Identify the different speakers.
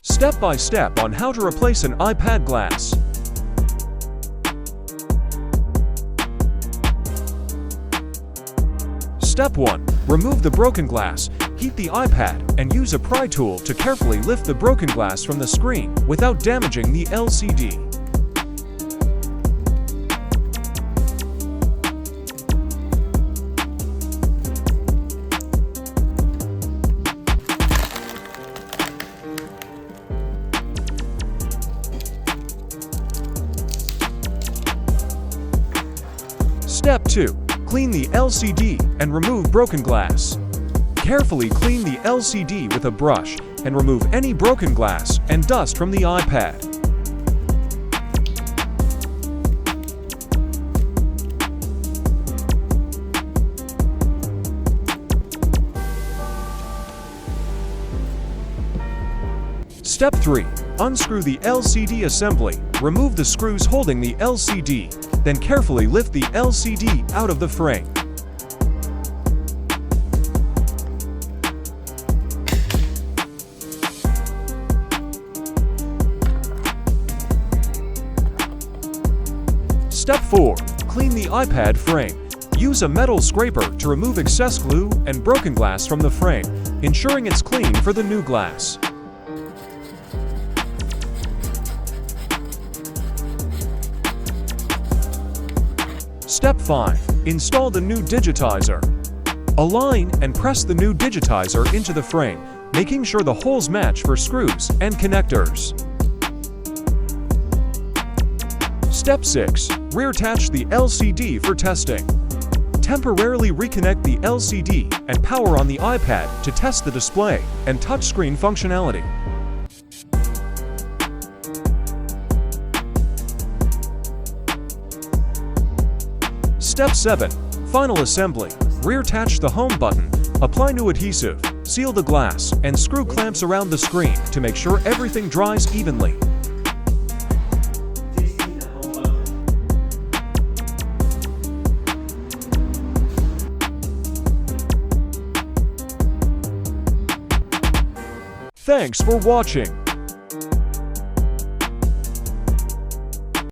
Speaker 1: Step by step on how to replace an iPad glass. Step 1. Remove the broken glass. Heat the iPad and use a pry tool to carefully lift the broken glass from the screen without damaging the LCD. Step 2. Clean the LCD and remove broken glass. Carefully clean the LCD with a brush and remove any broken glass and dust from the iPad. Step 3. Unscrew the LCD assembly. Remove the screws holding the LCD, then carefully lift the LCD out of the frame. Step 4. Clean the iPad frame. Use a metal scraper to remove excess glue and broken glass from the frame, ensuring it's clean for the new glass. Step 5. Install the new digitizer. Align and press the new digitizer into the frame, making sure the holes match for screws and connectors. Step 6. Reattach the LCD for testing. Temporarily reconnect the LCD and power on the iPad to test the display and touchscreen functionality. Step 7. Final assembly. Reattach the home button, apply new adhesive, seal the glass, and screw clamps around the screen to make sure everything dries evenly. Thanks for watching.